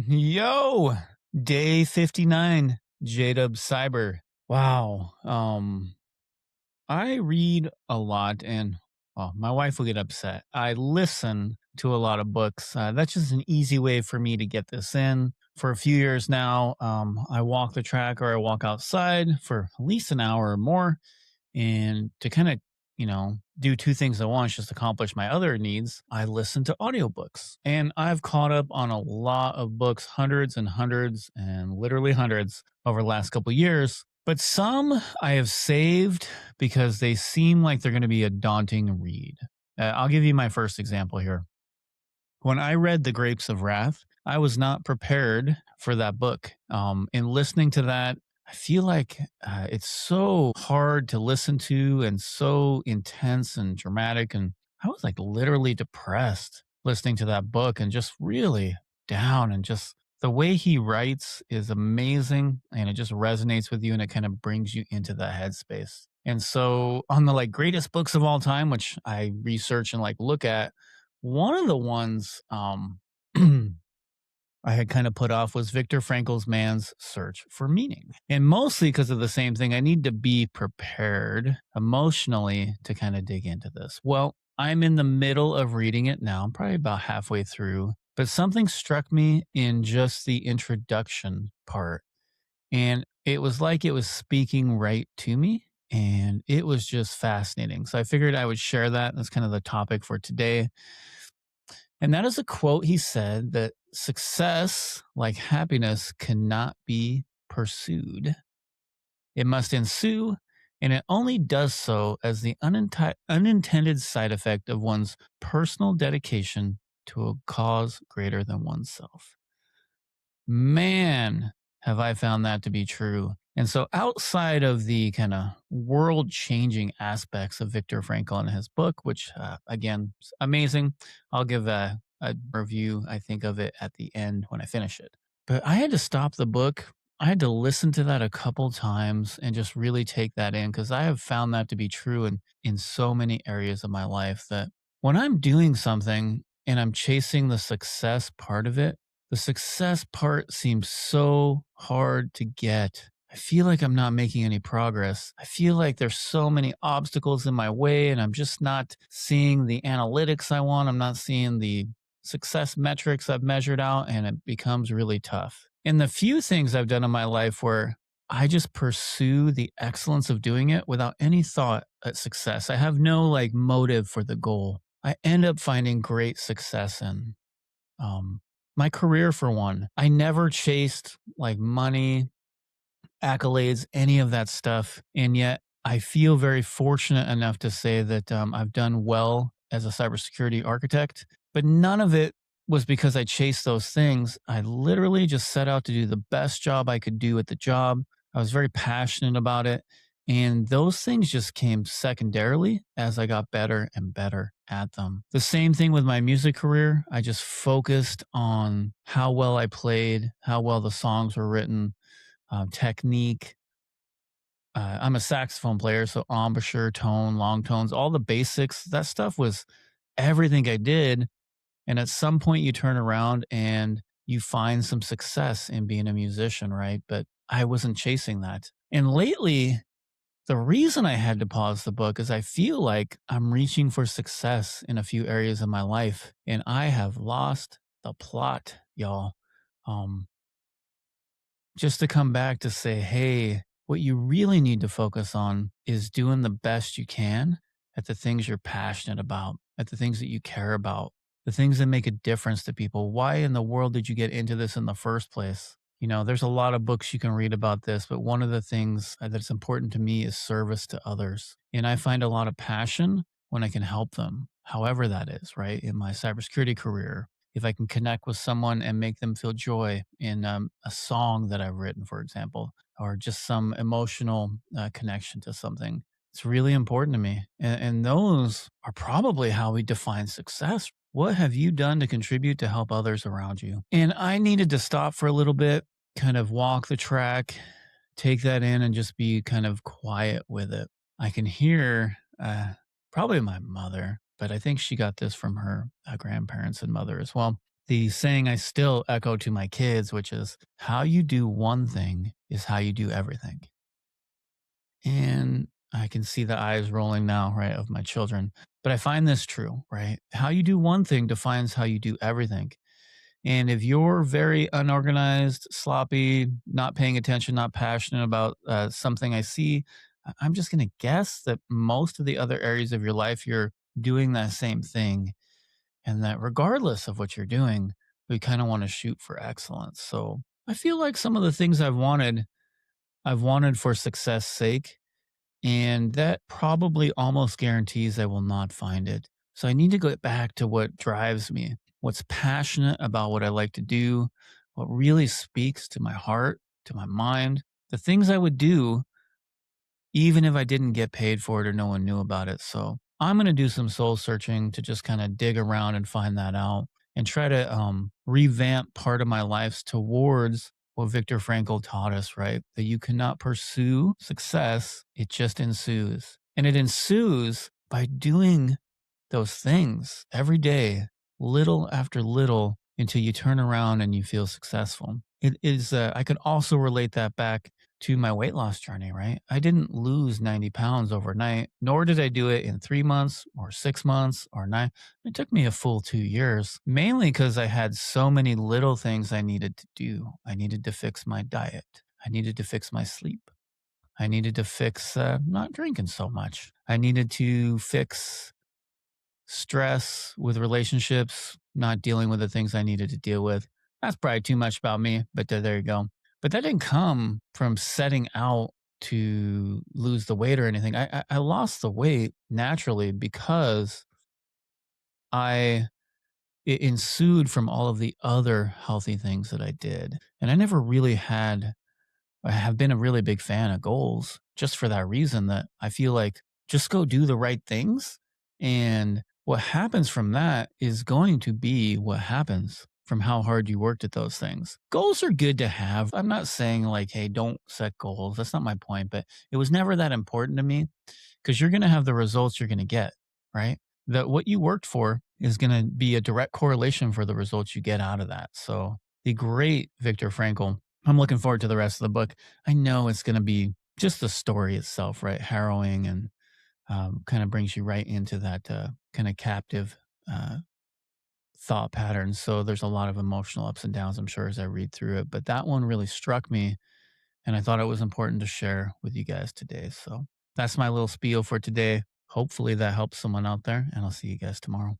Yo, day 59, JayDub Cyber. Wow. I read a lot and well, my wife will get upset. I listen to a lot of books. That's just an easy way for me to get this in. For a few years now, I walk the track or I walk outside for at least an hour or more. And to kind of, do two things at once, just accomplish my other needs, I listen to audiobooks. And I've caught up on a lot of books, hundreds and hundreds and literally hundreds over the last couple of years. But some I have saved because they seem like they're going to be a daunting read. I'll give you my first example here. When I read The Grapes of Wrath, I was not prepared for that book. In listening to that, I feel like it's so hard to listen to and so intense and dramatic. And I was like literally depressed listening to that book and just really down. And just the way he writes is amazing and it just resonates with you and it kind of brings you into that headspace. And so, on the like greatest books of all time, which I research and like look at, one of the ones I had kind of put off was Viktor Frankl's Man's Search for Meaning. And mostly because of the same thing, I need to be prepared emotionally to kind of dig into this. Well, I'm in the middle of reading it now, I'm probably about halfway through, but something struck me in just the introduction part. And it was like it was speaking right to me. And it was just fascinating. So I figured I would share that. That's kind of the topic for today. And that is a quote he said that success, like happiness, cannot be pursued. It must ensue, and it only does so as the unintended side effect of one's personal dedication to a cause greater than oneself. Man, have I found that to be true. And so, outside of the kind of world changing aspects of Viktor Frankl and his book, which again, is amazing, I'll give a review, I think, of it at the end when I finish it. But I had to stop the book. I had to listen to that a couple times and just really take that in because I have found that to be true in so many areas of my life that when I'm doing something and I'm chasing the success part of it, the success part seems so hard to get. I feel like I'm not making any progress. I feel like there's so many obstacles in my way, and I'm just not seeing the analytics I want. I'm not seeing the success metrics I've measured out, and it becomes really tough. And the few things I've done in my life where I just pursue the excellence of doing it without any thought at success, I have no like motive for the goal. I end up finding great success in. Um, my career, for one, I never chased like money, accolades, any of that stuff. And yet I feel very fortunate enough to say that I've done well as a cybersecurity architect, but none of it was because I chased those things. I literally just set out to do the best job I could do at the job. I was very passionate about it. And those things just came secondarily as I got better and better at them. The same thing with my music career. I just focused on how well I played, how well the songs were written, technique. I'm a saxophone player, so embouchure, tone, long tones, all the basics. That stuff was everything I did. And at some point, you turn around and you find some success in being a musician, right? But I wasn't chasing that. And lately, the reason I had to pause the book is I feel like I'm reaching for success in a few areas of my life, and I have lost the plot, y'all. Um, just to come back to say, hey, what you really need to focus on is doing the best you can at the things you're passionate about, at the things that you care about, the things that make a difference to people. Why in the world did you get into this in the first place? You know, there's a lot of books you can read about this, but one of the things that's important to me is service to others. And I find a lot of passion when I can help them, however that is, right? In my cybersecurity career, if I can connect with someone and make them feel joy in a song that I've written, for example, or just some emotional connection to something, it's really important to me. And those are probably how we define success. What have you done to contribute to help others around you? And I needed to stop for a little bit, kind of walk the track, take that in, and just be kind of quiet with it. I can hear probably my mother, but I think she got this from her grandparents and mother as well. the saying I still echo to my kids, which is how you do one thing is how you do everything. And I can see the eyes rolling now, right, of my children. But I find this true, right? How you do one thing defines how you do everything. And if you're very unorganized, sloppy, not paying attention, not passionate about something I see, I'm just going to guess that most of the other areas of your life, you're doing that same thing. And that regardless of what you're doing, we kind of want to shoot for excellence. So I feel like some of the things I've wanted for success sake, and that probably almost guarantees I will not find it. So I need to get back to what drives me, what's passionate about what I like to do, what really speaks to my heart, to my mind, the things I would do even if I didn't get paid for it or no one knew about it. So I'm going to do some soul searching to just kind of dig around and find that out and try to revamp part of my life towards what Viktor Frankl taught us, right? That you cannot pursue success, it just ensues. And it ensues by doing those things every day, little after little, until you turn around and you feel successful. It is, I could also relate that back to my weight loss journey, right? I didn't lose 90 pounds overnight, nor did I do it in 3 months or 6 months or nine. It took me a full 2 years, mainly because I had so many little things I needed to do. I needed to fix my diet, I needed to fix my sleep, I needed to fix not drinking so much, I needed to fix stress with relationships, not dealing with the things I needed to deal with. That's probably too much about me, but there you go. But that didn't come from setting out to lose the weight or anything. I lost the weight naturally because I it ensued from all of the other healthy things that I did. And I never really had I have been a really big fan of goals just for that reason that I feel like just go do the right things. And what happens from that is going to be what happens from how hard you worked at those things. Goals are good to have. I'm not saying like, hey, don't set goals. That's not my point, but it was never that important to me because you're going to have the results you're going to get, right? That what you worked for is going to be a direct correlation for the results you get out of that. So the great Viktor Frankl, I'm looking forward to the rest of the book. I know it's going to be just the story itself, right? Harrowing and kind of brings you right into that kind of captive uh, thought pattern. So there's a lot of emotional ups and downs, I'm sure, as I read through it. But that one really struck me. And I thought it was important to share with you guys today. So that's my little spiel for today. Hopefully that helps someone out there. And I'll see you guys tomorrow.